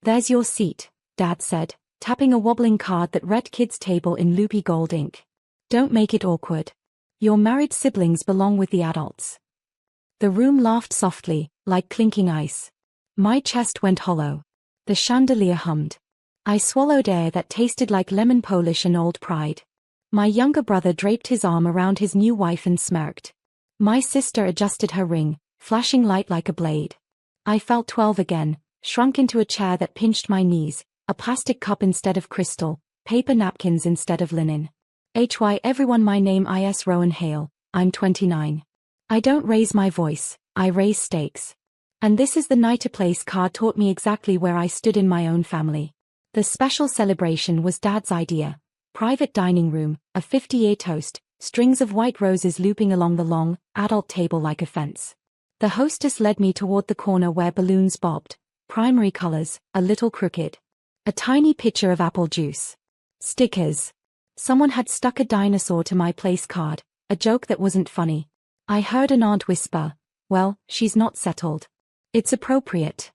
There's your seat, Dad said, tapping a wobbling card that read kids' table in loopy gold ink. Don't make it awkward. Your married siblings belong with the adults. The room laughed softly, like clinking ice. My chest went hollow. The chandelier hummed. I swallowed air that tasted like lemon polish and old pride. My younger brother draped his arm around his new wife and smirked. My sister adjusted her ring, flashing light like a blade. I felt 12 again, shrunk into a chair that pinched my knees, a plastic cup instead of crystal, paper napkins instead of linen. Hy everyone, my name is Rowan Hale, I'm 29. I don't raise my voice, I raise stakes. And this is the night a place card taught me exactly where I stood in my own family. The special celebration was Dad's idea. Private dining room, a 50-year toast, strings of white roses looping along the long, adult table like a fence. The hostess led me toward the corner where balloons bobbed, primary colors, a little crooked. A tiny pitcher of apple juice. Stickers. Someone had stuck a dinosaur to my place card, a joke that wasn't funny. I heard an aunt whisper, well, she's not settled. It's appropriate.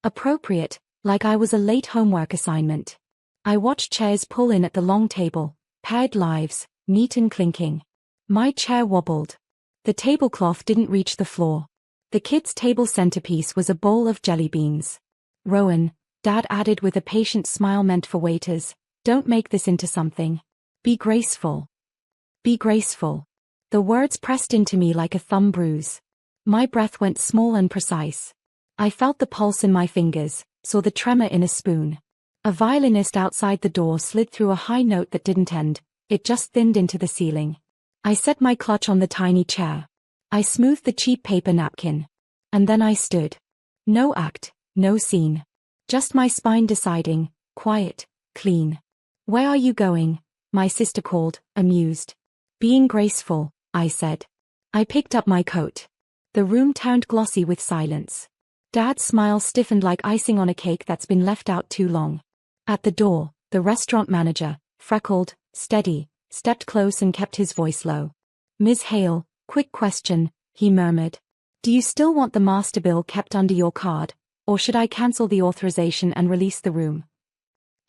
Appropriate, like I was a late homework assignment. I watched chairs pull in at the long table, paired lives, neat and clinking. My chair wobbled. The tablecloth didn't reach the floor. The kids' table centerpiece was a bowl of jelly beans. Rowan, Dad added with a patient smile meant for waiters, don't make this into something. Be graceful. Be graceful. The words pressed into me like a thumb bruise. My breath went small and precise. I felt the pulse in my fingers, saw the tremor in a spoon. A violinist outside the door slid through a high note that didn't end, it just thinned into the ceiling. I set my clutch on the tiny chair. I smoothed the cheap paper napkin. And then I stood. No act, no scene. Just my spine deciding, quiet, clean. Where are you going? My sister called, amused. Being graceful, I said. I picked up my coat. The room turned glossy with silence. Dad's smile stiffened like icing on a cake that's been left out too long. At the door, the restaurant manager, freckled, steady, stepped close and kept his voice low. Ms. Hale, quick question, he murmured. Do you still want the master bill kept under your card, or should I cancel the authorization and release the room?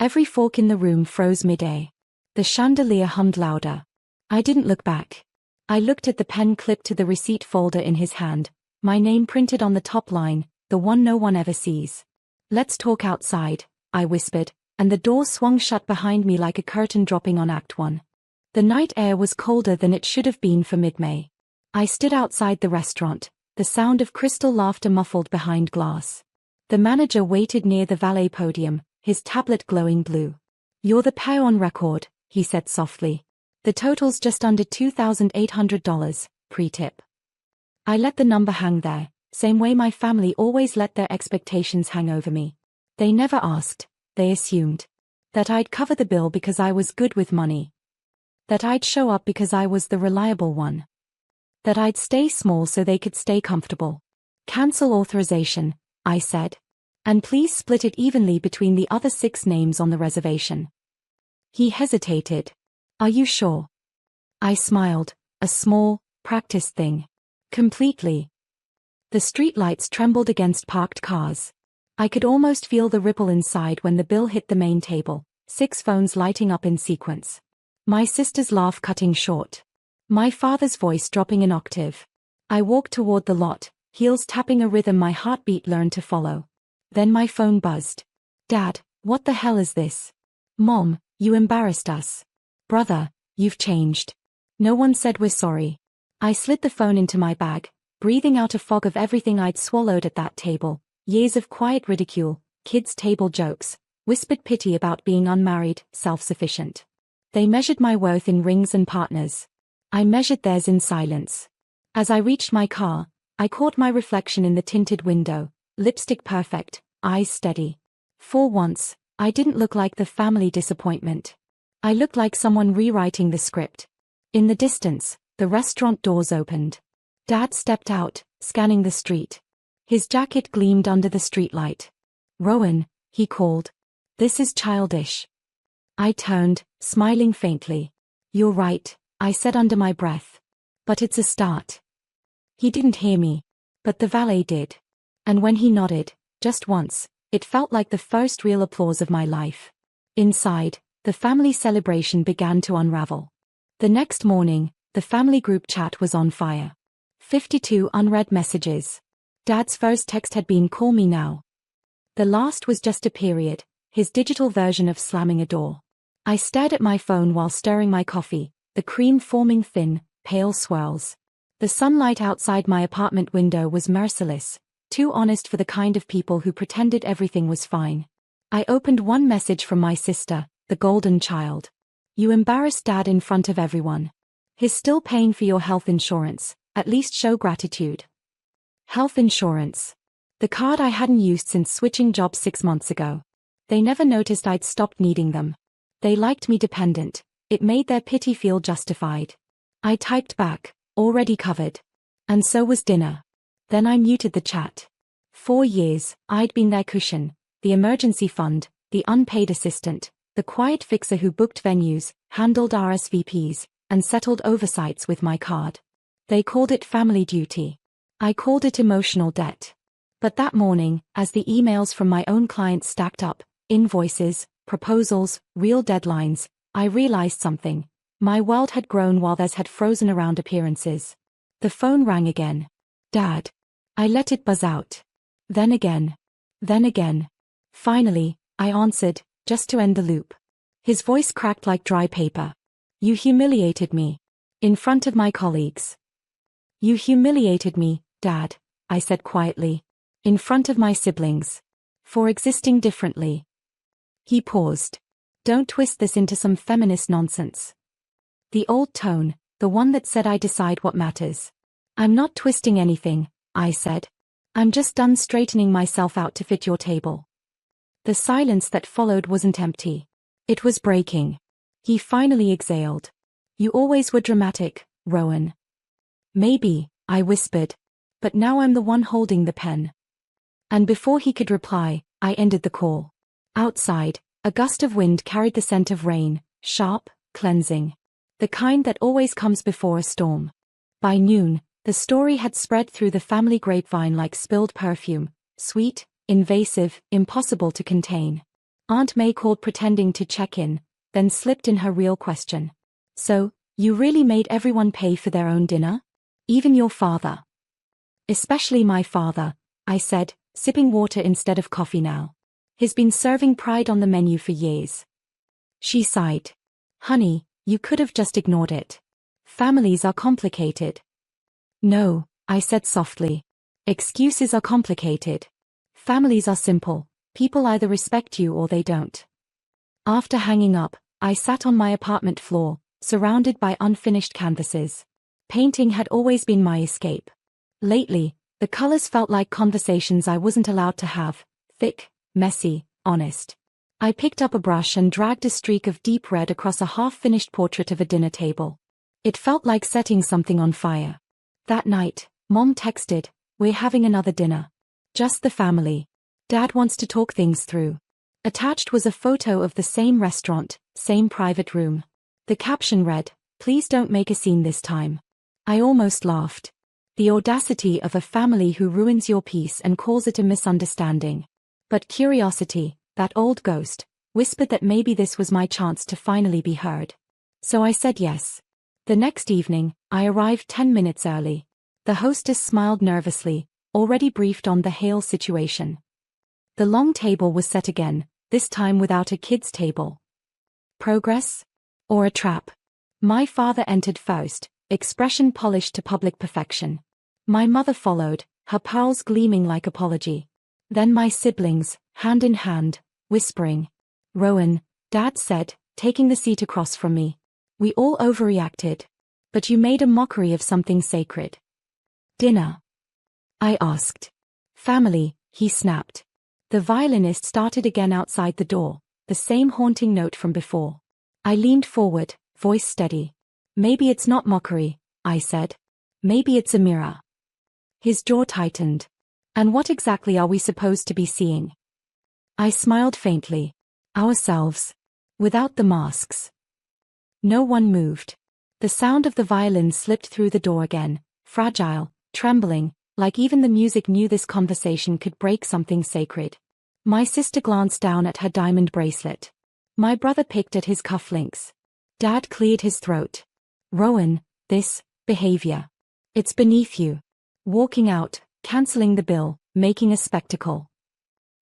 Every fork in the room froze mid-air. The chandelier hummed louder. I didn't look back. I looked at the pen clipped to the receipt folder in his hand, my name printed on the top line, the one no one ever sees. Let's talk outside, I whispered, and the door swung shut behind me like a curtain dropping on Act 1. The night air was colder than it should have been for mid-May. I stood outside the restaurant, the sound of crystal laughter muffled behind glass. The manager waited near the valet podium, his tablet glowing blue. You're the pair on record, he said softly. The total's just under $2,800, pre-tip. I let the number hang there, same way my family always let their expectations hang over me. They never asked, they assumed. That I'd cover the bill because I was good with money. That I'd show up because I was the reliable one. That I'd stay small so they could stay comfortable. Cancel authorization, I said. And please split it evenly between the other 6 names on the reservation. He hesitated. Are you sure? I smiled, a small, practiced thing. Completely. The streetlights trembled against parked cars. I could almost feel the ripple inside when the bill hit the main table, 6 phones lighting up in sequence. My sister's laugh cutting short. My father's voice dropping an octave. I walked toward the lot, heels tapping a rhythm my heartbeat learned to follow. Then my phone buzzed. Dad, what the hell is this? Mom, you embarrassed us. Brother, you've changed. No one said we're sorry. I slid the phone into my bag, breathing out a fog of everything I'd swallowed at that table. Years of quiet ridicule, kids' table jokes, whispered pity about being unmarried, self-sufficient. They measured my worth in rings and partners. I measured theirs in silence. As I reached my car, I caught my reflection in the tinted window, lipstick perfect, eyes steady. For once, I didn't look like the family disappointment. I looked like someone rewriting the script. In the distance, the restaurant doors opened. Dad stepped out, scanning the street. His jacket gleamed under the streetlight. Rowan, he called. This is childish. I turned, smiling faintly. You're right, I said under my breath. But it's a start. He didn't hear me. But the valet did. And when he nodded, just once, It felt like the first real applause of my life. Inside, the family celebration began to unravel. The next morning, the family group chat was on fire. 52 unread messages. Dad's first text had been "call me now." The last was just a period, his digital version of slamming a door. I stared at my phone while stirring my coffee, the cream forming thin, pale swirls. The sunlight outside my apartment window was merciless, too honest for the kind of people who pretended everything was fine. I opened one message from my sister, the golden child. "You embarrassed Dad in front of everyone. He's still paying for your health insurance, at least show gratitude." Health insurance. The card I hadn't used since switching jobs 6 months ago. They never noticed I'd stopped needing them. They liked me dependent. It made their pity feel justified. I typed back, "already covered." And so was dinner. Then I muted the chat. 4 years, I'd been their cushion, the emergency fund, the unpaid assistant, the quiet fixer who booked venues, handled RSVPs, and settled oversights with my card. They called it family duty. I called it emotional debt. But that morning, as the emails from my own clients stacked up, invoices, proposals, real deadlines, I realized something. My world had grown while theirs had frozen around appearances. The phone rang again. "Dad." I let it buzz out. Then again. Then again. Finally, I answered, just to end the loop. His voice cracked like dry paper. "You humiliated me. In front of my colleagues." "You humiliated me, Dad," I said quietly. "In front of my siblings. For existing differently." He paused. "Don't twist this into some feminist nonsense." The old tone, the one that said I decide what matters. "I'm not twisting anything," I said. "I'm just done straightening myself out to fit your table." The silence that followed wasn't empty. It was breaking. He finally exhaled. "You always were dramatic, Rowan." "Maybe," I whispered. "But now I'm the one holding the pen." And before he could reply, I ended the call. Outside, a gust of wind carried the scent of rain, sharp, cleansing. The kind that always comes before a storm. By noon, the story had spread through the family grapevine like spilled perfume, sweet, invasive, impossible to contain. Aunt May called pretending to check in, then slipped in her real question. "So, you really made everyone pay for their own dinner? Even your father?" "Especially my father," I said, sipping water instead of coffee now. "He's been serving pride on the menu for years." She sighed. "Honey, you could have just ignored it. Families are complicated." "No," I said softly. "Excuses are complicated. Families are simple. People either respect you or they don't." After hanging up, I sat on my apartment floor, surrounded by unfinished canvases. Painting had always been my escape. Lately, the colors felt like conversations I wasn't allowed to have, thick, messy, honest. I picked up a brush and dragged a streak of deep red across a half-finished portrait of a dinner table. It felt like setting something on fire. That night, Mom texted, "We're having another dinner. Just the family. Dad wants to talk things through." Attached was a photo of the same restaurant, same private room. The caption read, "Please don't make a scene this time." I almost laughed. The audacity of a family who ruins your peace and calls it a misunderstanding. But curiosity, that old ghost, whispered that maybe this was my chance to finally be heard. So I said yes. The next evening, I arrived 10 minutes early. The hostess smiled nervously, already briefed on the Hale situation. The long table was set again, this time without a kid's table. Progress? Or a trap? My father entered first, expression polished to public perfection. My mother followed, her pearls gleaming like apology. Then my siblings, hand in hand, whispering. "Rowan," Dad said, taking the seat across from me. "We all overreacted. But you made a mockery of something sacred." "Dinner?" I asked. "Family," he snapped. The violinist started again outside the door, the same haunting note from before. I leaned forward, voice steady. "Maybe it's not mockery," I said. "Maybe it's a mirror." His jaw tightened. "And what exactly are we supposed to be seeing?" I smiled faintly. "Ourselves. Without the masks." No one moved. The sound of the violin slipped through the door again, fragile, trembling, like even the music knew this conversation could break something sacred. My sister glanced down at her diamond bracelet. My brother picked at his cufflinks. Dad cleared his throat. Rowan, this behavior. It's beneath you. Walking out, canceling the bill, making a spectacle.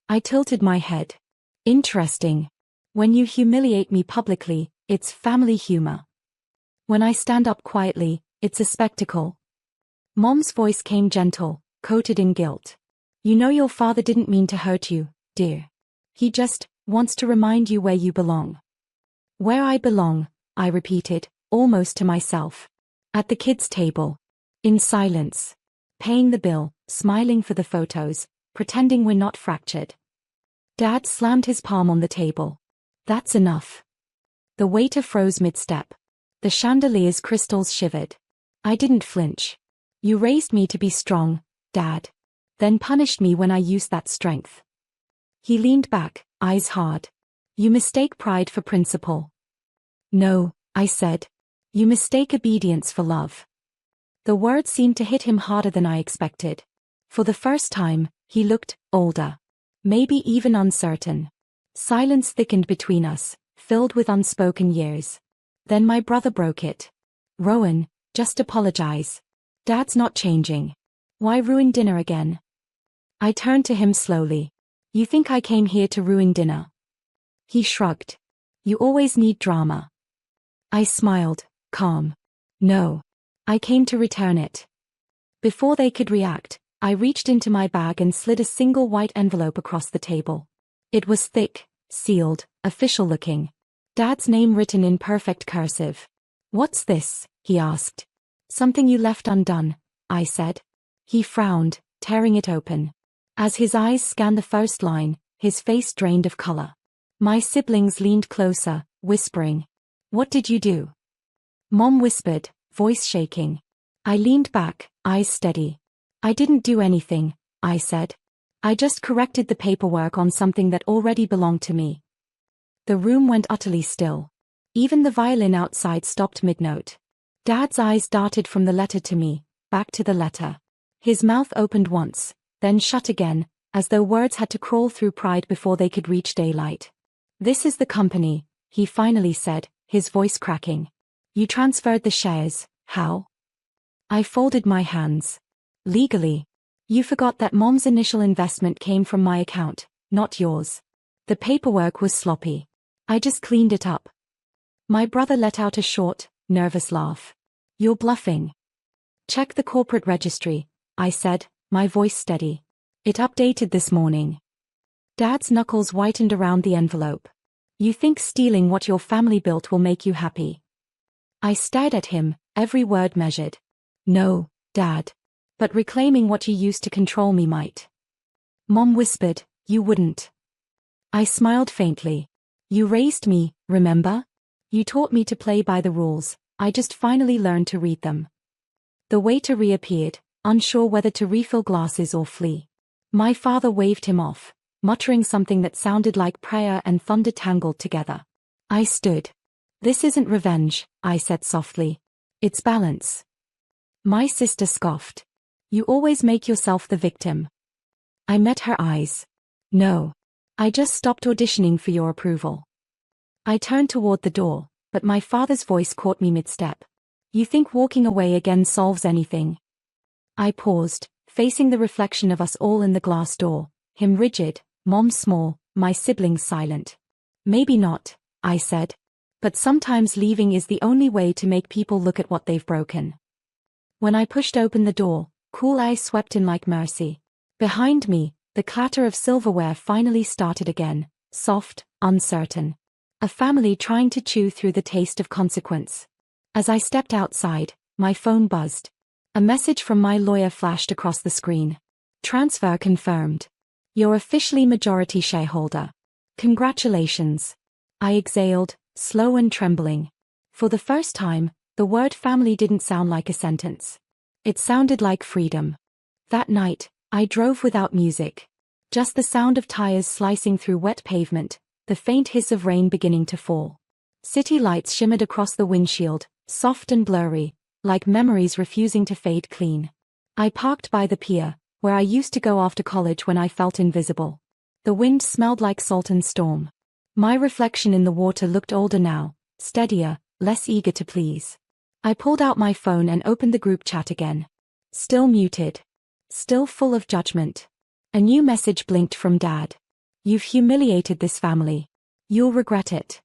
I tilted my head. Interesting. When you humiliate me publicly, it's family humor. When I stand up quietly, it's a spectacle. Mom's voice came gentle, coated in guilt. You know your father didn't mean to hurt you, dear. He just wants to remind you where you belong. Where I belong, I repeated, almost to myself. At the kids' table. In silence. Paying the bill, smiling for the photos, pretending we're not fractured. Dad slammed his palm on the table. That's enough. The waiter froze mid-step. The chandelier's crystals shivered. I didn't flinch. You raised me to be strong, Dad. Then punished me when I used that strength. He leaned back, eyes hard. You mistake pride for principle. No, I said. You mistake obedience for love. The words seemed to hit him harder than I expected. For the first time, he looked older. Maybe even uncertain. Silence thickened between us, filled with unspoken years. Then my brother broke it. Rowan, just apologize. Dad's not changing. Why ruin dinner again? I turned to him slowly. You think I came here to ruin dinner? He shrugged. You always need drama. I smiled, calm. No. I came to return it. Before they could react, I reached into my bag and slid a single white envelope across the table. It was thick, sealed, official-looking. Dad's name written in perfect cursive. What's this? He asked. Something you left undone, I said. He frowned, tearing it open. As his eyes scanned the first line, his face drained of color. My siblings leaned closer, whispering. What did you do? Mom whispered, voice shaking. I leaned back, eyes steady. I didn't do anything, I said. I just corrected the paperwork on something that already belonged to me. The room went utterly still. Even the violin outside stopped mid-note. Dad's eyes darted from the letter to me, back to the letter. His mouth opened once, then shut again, as though words had to crawl through pride before they could reach daylight. This is the company, he finally said, his voice cracking. You transferred the shares, how? I folded my hands. Legally. You forgot that Mom's initial investment came from my account, not yours. The paperwork was sloppy. I just cleaned it up. My brother let out a short, nervous laugh. You're bluffing. Check the corporate registry, I said, my voice steady. It updated this morning. Dad's knuckles whitened around the envelope. You think stealing what your family built will make you happy? I stared at him, every word measured. No, Dad. But reclaiming what you used to control me might. Mom whispered, you wouldn't. I smiled faintly. You raised me, remember? You taught me to play by the rules, I just finally learned to read them. The waiter reappeared, unsure whether to refill glasses or flee. My father waved him off, muttering something that sounded like prayer and thunder tangled together. I stood. This isn't revenge, I said softly. It's balance. My sister scoffed. You always make yourself the victim. I met her eyes. No. I just stopped auditioning for your approval. I turned toward the door, but my father's voice caught me mid-step. You think walking away again solves anything? I paused, facing the reflection of us all in the glass door, him rigid, Mom small, my siblings silent. Maybe not, I said. But sometimes leaving is the only way to make people look at what they've broken. When I pushed open the door, cool eyes swept in like mercy. Behind me, the clatter of silverware finally started again, soft, uncertain. A family trying to chew through the taste of consequence. As I stepped outside, my phone buzzed. A message from my lawyer flashed across the screen. Transfer confirmed. You're officially majority shareholder. Congratulations. I exhaled, slow and trembling. For the first time, the word family didn't sound like a sentence. It sounded like freedom. That night, I drove without music. Just the sound of tires slicing through wet pavement, the faint hiss of rain beginning to fall. City lights shimmered across the windshield, soft and blurry, like memories refusing to fade clean. I parked by the pier, where I used to go after college when I felt invisible. The wind smelled like salt and storm. My reflection in the water looked older now, steadier, less eager to please. I pulled out my phone and opened the group chat again. Still muted. Still full of judgment. A new message blinked from Dad. You've humiliated this family. You'll regret it.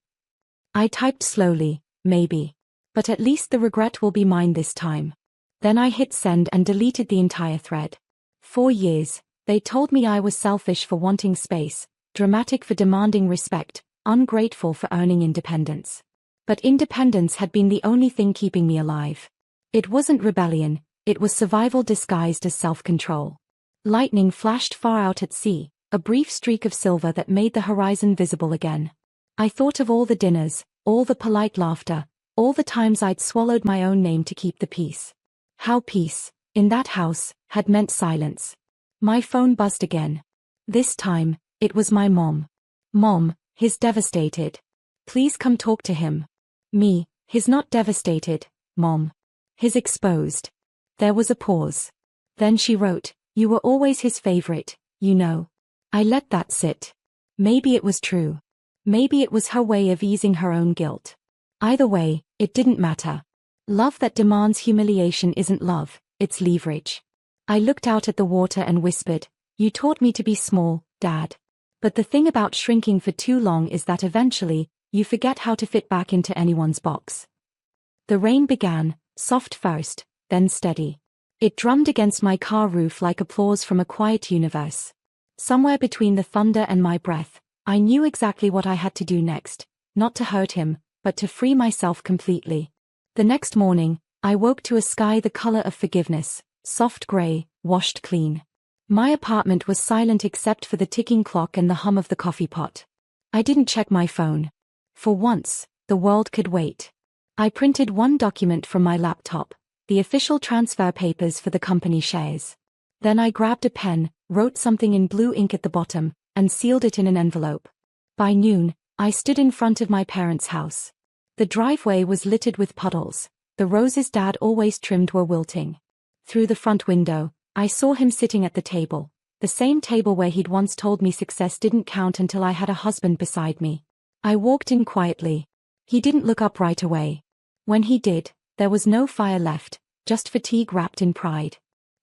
I typed slowly, maybe. But at least the regret will be mine this time. Then I hit send and deleted the entire thread. 4 years, they told me I was selfish for wanting space, dramatic for demanding respect, ungrateful for earning independence. But independence had been the only thing keeping me alive. It wasn't rebellion, it was survival disguised as self-control. Lightning flashed far out at sea, a brief streak of silver that made the horizon visible again. I thought of all the dinners, all the polite laughter, all the times I'd swallowed my own name to keep the peace. How peace, in that house, had meant silence. My phone buzzed again. This time, it was my mom. Mom, he's devastated. Please come talk to him. Me, he's not devastated, Mom. He's exposed. There was a pause. Then she wrote, you were always his favorite, you know. I let that sit. Maybe it was true. Maybe it was her way of easing her own guilt. Either way, it didn't matter. Love that demands humiliation isn't love, it's leverage. I looked out at the water and whispered, you taught me to be small, Dad. But the thing about shrinking for too long is that eventually, you forget how to fit back into anyone's box. The rain began, soft first, then steady. It drummed against my car roof like applause from a quiet universe. Somewhere between the thunder and my breath, I knew exactly what I had to do next, not to hurt him, but to free myself completely. The next morning, I woke to a sky the color of forgiveness, soft gray, washed clean. My apartment was silent except for the ticking clock and the hum of the coffee pot. I didn't check my phone. For once, the world could wait. I printed one document from my laptop, the official transfer papers for the company shares. Then I grabbed a pen, wrote something in blue ink at the bottom, and sealed it in an envelope. By noon, I stood in front of my parents' house. The driveway was littered with puddles. The roses Dad always trimmed were wilting. Through the front window, I saw him sitting at the table, the same table where he'd once told me success didn't count until I had a husband beside me. I walked in quietly. He didn't look up right away. When he did, there was no fire left, just fatigue wrapped in pride.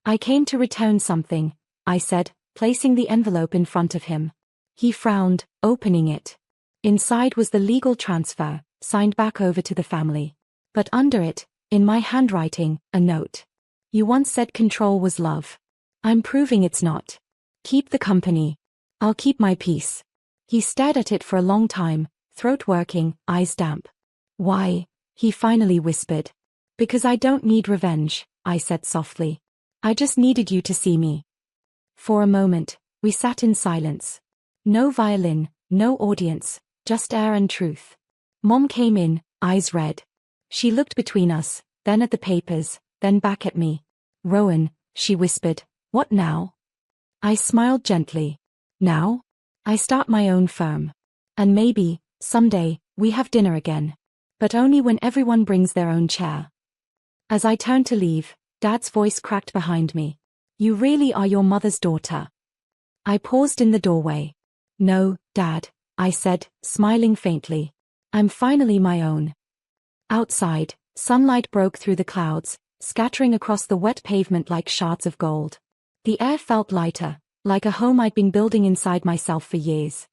I came to return something, I said, placing the envelope in front of him. He frowned, opening it. Inside was the legal transfer, signed back over to the family. But under it, in my handwriting, a note. You once said control was love. I'm proving it's not. Keep the company. I'll keep my peace. He stared at it for a long time, throat working, eyes damp. Why? He finally whispered. Because I don't need revenge, I said softly. I just needed you to see me. For a moment, we sat in silence. No violin, no audience, just air and truth. Mom came in, eyes red. She looked between us, then at the papers, then back at me. Rowan, she whispered, what now? I smiled gently. Now? I start my own firm. And maybe, someday, we have dinner again. But only when everyone brings their own chair. As I turned to leave, Dad's voice cracked behind me. You really are your mother's daughter. I paused in the doorway. No, Dad, I said, smiling faintly. I'm finally my own. Outside, sunlight broke through the clouds, scattering across the wet pavement like shards of gold. The air felt lighter, like a home I'd been building inside myself for years.